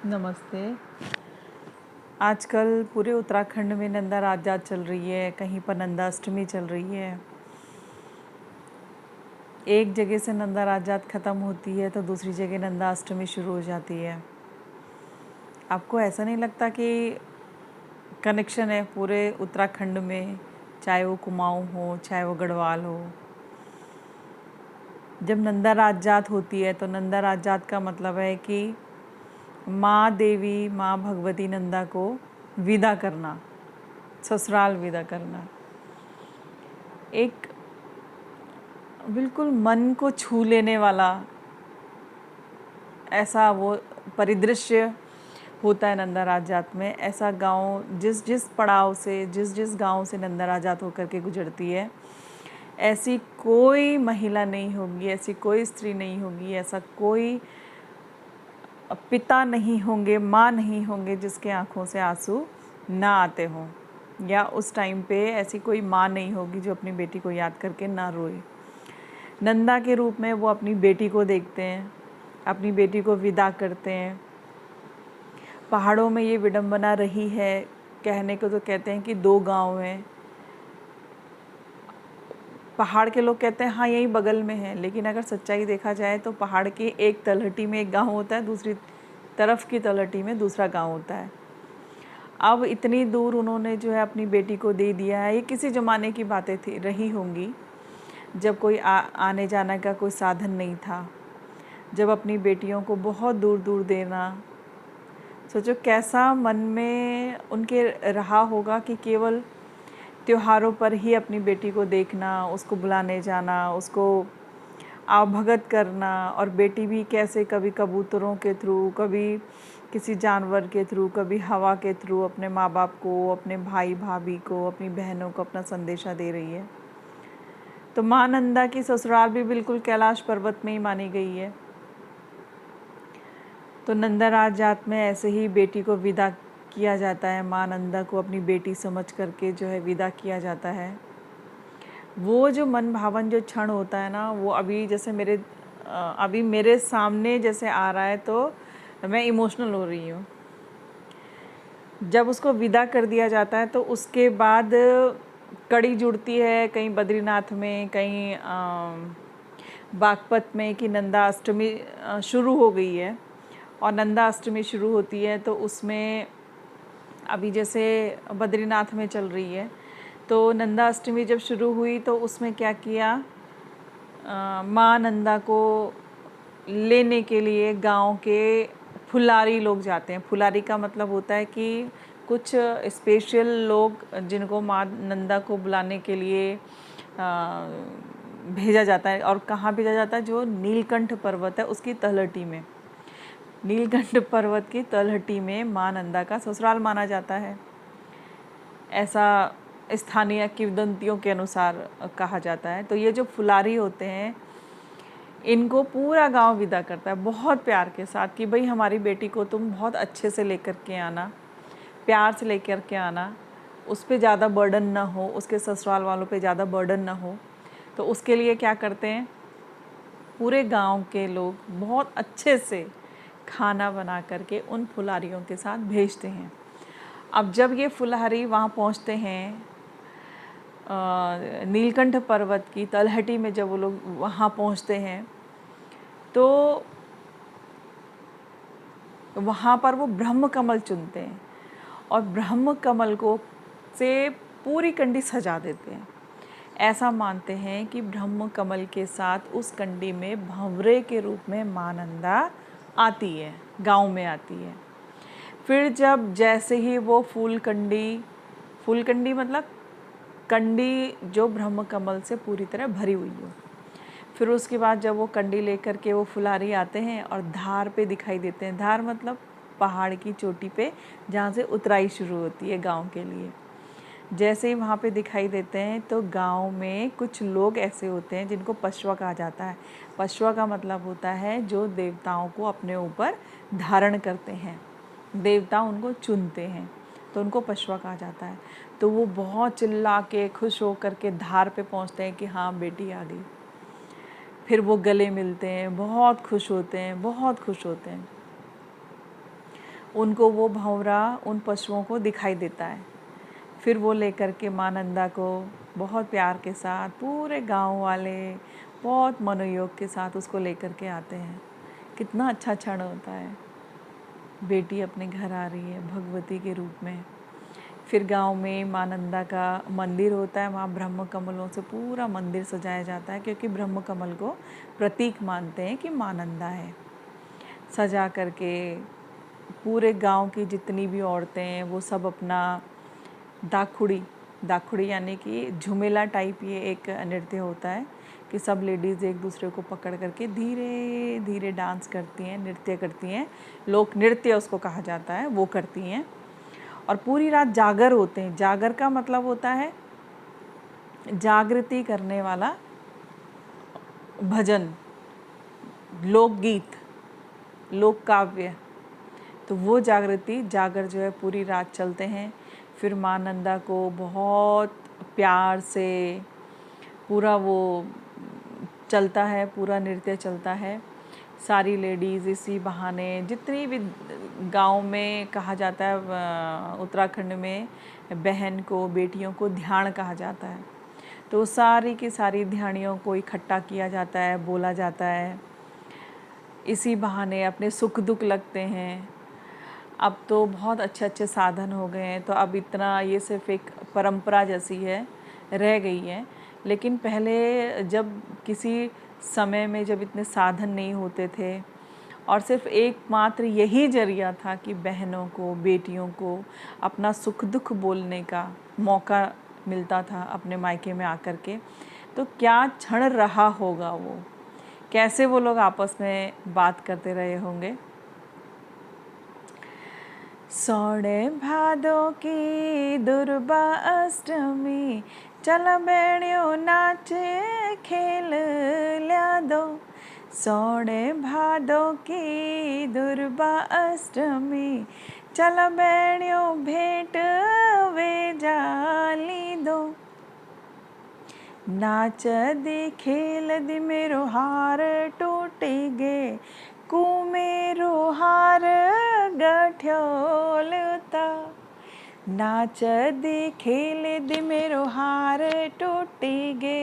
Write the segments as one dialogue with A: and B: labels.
A: नमस्ते। आजकल पूरे उत्तराखंड में नंदा रात चल रही है, कहीं पर नंदा अष्टमी चल रही है। एक जगह से नंदा रात ख़त्म होती है तो दूसरी जगह नंदा अष्टमी शुरू हो जाती है। आपको ऐसा नहीं लगता कि कनेक्शन है पूरे उत्तराखंड में, चाहे वो कुमाऊँ हो, चाहे वो गढ़वाल हो? जब नंदा रात होती है तो नंदा रात का मतलब है कि माँ देवी, माँ भगवती नंदा को विदा करना, ससुराल विदा करना। एक बिल्कुल मन को छू लेने वाला ऐसा वो परिदृश्य होता है नंदा रात में। ऐसा गांव जिस जिस पड़ाव से, जिस जिस गांव से नंदा रात होकर के गुजरती है, ऐसी कोई महिला नहीं होगी, ऐसी कोई स्त्री नहीं होगी, ऐसा कोई पिता नहीं होंगे, माँ नहीं होंगे जिसके आँखों से आंसू ना आते हों, या उस टाइम पे ऐसी कोई माँ नहीं होगी जो अपनी बेटी को याद करके ना रोए। नंदा के रूप में वो अपनी बेटी को देखते हैं, अपनी बेटी को विदा करते हैं। पहाड़ों में ये विडंबना रही है, कहने को तो कहते हैं कि 2 गांव हैं। पहाड़ के लोग कहते हैं हाँ यही बगल में है, लेकिन अगर सच्चाई देखा जाए तो पहाड़ की एक तलहटी में एक गांव होता है, दूसरी तरफ की तलहटी में दूसरा गांव होता है। अब इतनी दूर उन्होंने जो है अपनी बेटी को दे दिया है। ये किसी ज़माने की बातें थी, रही होंगी, जब कोई आने जाने का कोई साधन नहीं था, जब अपनी बेटियों को बहुत दूर दूर देना। सोचो कैसा मन में उनके रहा होगा कि केवल त्योहारों पर ही अपनी बेटी को देखना, उसको बुलाने जाना, उसको आवभगत करना, और बेटी भी कैसे कभी कबूतरों के थ्रू, कभी किसी जानवर के थ्रू, कभी हवा के थ्रू अपने माँ बाप को, अपने भाई भाभी को, अपनी बहनों को अपना संदेशा दे रही है। तो माँ नंदा की ससुराल भी बिल्कुल कैलाश पर्वत में ही मानी गई है। तो नंदा रात में ऐसे ही बेटी को विदा किया जाता है, माँ नंदा को अपनी बेटी समझ करके जो है विदा किया जाता है। वो जो मन भावन जो क्षण होता है ना, वो अभी जैसे अभी मेरे सामने जैसे आ रहा है, तो मैं इमोशनल हो रही हूँ। जब उसको विदा कर दिया जाता है तो उसके बाद कड़ी जुड़ती है, कहीं बद्रीनाथ में, कहीं बागपत में, कि नंदा अष्टमी शुरू हो गई है। और नंदा अष्टमी शुरू होती है तो उसमें अभी जैसे बद्रीनाथ में चल रही है, तो नंदा अष्टमी जब शुरू हुई तो उसमें क्या किया, माँ नंदा को लेने के लिए गांव के फुलारी लोग जाते हैं। फुलारी का मतलब होता है कि कुछ स्पेशल लोग जिनको माँ नंदा को बुलाने के लिए भेजा जाता है। और कहाँ भेजा जाता है? जो नीलकंठ पर्वत है उसकी तलहटी में, नीलकंठ पर्वत की तलहटी में माँ नंदा का ससुराल माना जाता है, ऐसा स्थानीय किंवदंतियों के अनुसार कहा जाता है। तो ये जो फुलारी होते हैं, इनको पूरा गांव विदा करता है बहुत प्यार के साथ कि भाई हमारी बेटी को तुम बहुत अच्छे से लेकर के आना, प्यार से लेकर के आना, उस पर ज़्यादा बर्डन ना हो, उसके ससुराल वालों पे ज़्यादा बर्डन ना हो। तो उसके लिए क्या करते हैं, पूरे गांव के लोग बहुत अच्छे से खाना बना करके उन फुलारियों के साथ भेजते हैं। अब जब ये फुलहारी वहाँ पहुँचते हैं, नीलकंठ पर्वत की तलहटी में जब वो लोग वहाँ पहुँचते हैं, तो वहाँ पर वो ब्रह्म कमल चुनते हैं और ब्रह्म कमल को से पूरी कंडी सजा देते हैं। ऐसा मानते हैं कि ब्रह्म कमल के साथ उस कंडी में भंवरे के रूप में माँ नंदा आती है, गांव में आती है। फिर जब जैसे ही वो फूल कंडी मतलब कंडी जो ब्रह्म कमल से पूरी तरह भरी हुई हो, फिर उसके बाद जब वो कंडी लेकर के वो फुलारी आते हैं और धार पे दिखाई देते हैं। धार मतलब पहाड़ की चोटी पे जहाँ से उतराई शुरू होती है गांव के लिए। जैसे ही वहाँ पे दिखाई देते हैं तो गांव में कुछ लोग ऐसे होते हैं जिनको पशवा कहा जाता है। पशवा का मतलब होता है जो देवताओं को अपने ऊपर धारण करते हैं, देवता उनको चुनते हैं, तो उनको पशवा कहा जाता है। तो वो बहुत चिल्ला के खुश हो कर के धार पे पहुँचते हैं कि हाँ बेटी आ गई। फिर वो गले मिलते हैं, बहुत खुश होते हैं, बहुत खुश होते हैं। उनको वो भंवरा उन पशुओं को दिखाई देता है। फिर वो लेकर के माँ नंदा को बहुत प्यार के साथ पूरे गांव वाले बहुत मनोयोग के साथ उसको लेकर के आते हैं। कितना अच्छा क्षण होता है, बेटी अपने घर आ रही है भगवती के रूप में। फिर गांव में माँ नंदा का मंदिर होता है, वहाँ ब्रह्म कमलों से पूरा मंदिर सजाया जाता है, क्योंकि ब्रह्म कमल को प्रतीक मानते हैं कि माँ नंदा है। सजा करके पूरे गांव की जितनी भी औरतें हैं वो सब अपना दाखुड़ी यानी कि झुमेला टाइप ये एक नृत्य होता है कि सब लेडीज़ एक दूसरे को पकड़ करके धीरे धीरे डांस करती हैं, नृत्य करती हैं। लोक नृत्य उसको कहा जाता है, वो करती हैं। और पूरी रात जागर होते हैं। जागर का मतलब होता है जागृति करने वाला भजन, लोकगीत, लोक काव्य। तो वो जागर जो है पूरी रात चलते हैं। फिर माँ नंदा को बहुत प्यार से पूरा वो चलता है, पूरा नृत्य चलता है। सारी लेडीज़ इसी बहाने, जितनी भी गांव में कहा जाता है उत्तराखंड में बहन को, बेटियों को ध्यान कहा जाता है, तो सारी की सारी ध्यानियों को इकट्ठा किया जाता है, बोला जाता है। इसी बहाने अपने सुख दुख लगते हैं। अब तो बहुत अच्छे अच्छे साधन हो गए हैं, तो अब इतना ये सिर्फ एक परंपरा जैसी है, रह गई है। लेकिन पहले जब किसी समय में जब इतने साधन नहीं होते थे और सिर्फ एकमात्र यही जरिया था कि बहनों को, बेटियों को अपना सुख दुख बोलने का मौका मिलता था अपने मायके में आकर के, तो क्या क्षण रहा होगा वो, कैसे वो लोग आपस में बात करते रहे होंगे। सोने भादों की दुर्बा अष्टमी, चल बेड़ियों नाचे खेल लिया दो। सोने भादों की दुर्बा अष्टमी, चल बेड़ियों भेंट वे जाली दो। नाच दी खेल दी मेरो हार टूटी गे, कू मेरो हार गठियोलता। नाच दी खेल दी मेरो हार टूटी गे,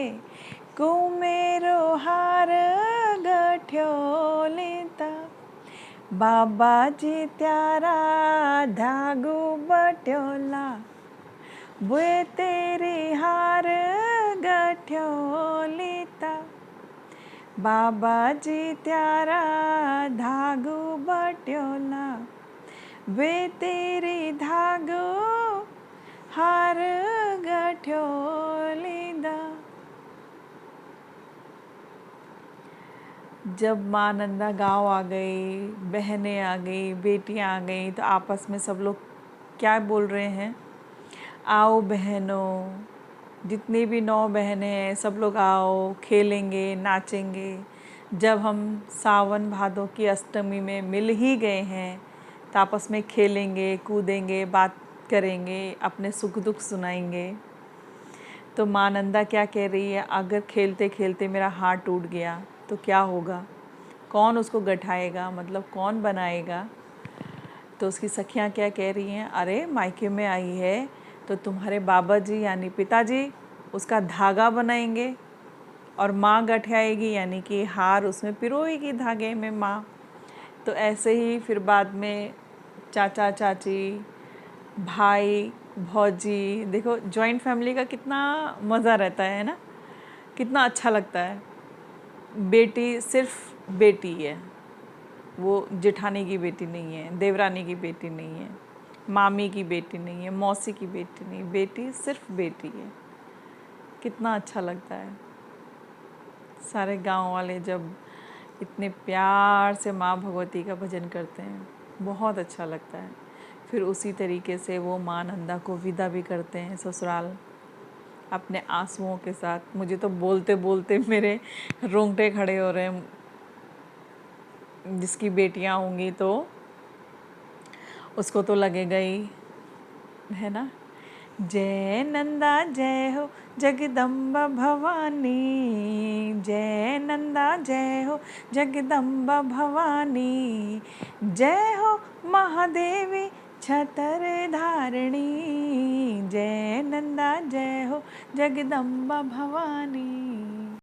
A: कू मेरो हार गठियोलता। बाबा जी त्यारा धागू बट्योला, वे तेरी हार गठियोलिता। बाबा जी त्यारा धागू बट्योला, वे तेरी धागू हार गठियोलिदा। जब माँ नंदा गाँव आ गई, बहनें आ गई, बेटियाँ आ गई, तो आपस में सब लोग क्या बोल रहे हैं, आओ बहनों, जितनी भी 9 बहनें हैं सब लोग आओ, खेलेंगे, नाचेंगे। जब हम सावन भादों की अष्टमी में मिल ही गए हैं तो आपस में खेलेंगे, कूदेंगे, बात करेंगे, अपने सुख दुख सुनाएंगे। तो माँ नंदा क्या कह रही है, अगर खेलते खेलते मेरा हाथ टूट गया तो क्या होगा, कौन उसको गठाएगा, मतलब कौन बनाएगा। तो उसकी सखियाँ क्या कह रही हैं, अरे मायके में आई है तो तुम्हारे बाबा जी यानी पिताजी उसका धागा बनाएंगे और माँ गठियाएगी, यानी कि हार उसमें पिरोएगी धागे में माँ। तो ऐसे ही फिर बाद में चाचा चाची, भाई भौजी, देखो जॉइंट फैमिली का कितना मज़ा रहता है ना, कितना अच्छा लगता है। बेटी सिर्फ बेटी है, वो जेठानी की बेटी नहीं है, देवरानी की बेटी नहीं है, मामी की बेटी नहीं है, मौसी की बेटी नहीं, बेटी सिर्फ बेटी है। कितना अच्छा लगता है। सारे गांव वाले जब इतने प्यार से माँ भगवती का भजन करते हैं, बहुत अच्छा लगता है। फिर उसी तरीके से वो माँ नंदा को विदा भी करते हैं ससुराल अपने आंसुओं के साथ। मुझे तो बोलते बोलते मेरे रोंगटे खड़े हो रहे हैं। जिसकी बेटियाँ होंगी तो उसको तो लगेगा ही, है ना। जय नंदा जय हो जगदम्बा भवानी, जय नंदा जय हो जगदम्बा भवानी, जय हो महादेवी छतर धारिणी, जय नंदा जय हो जगदम्बा भवानी।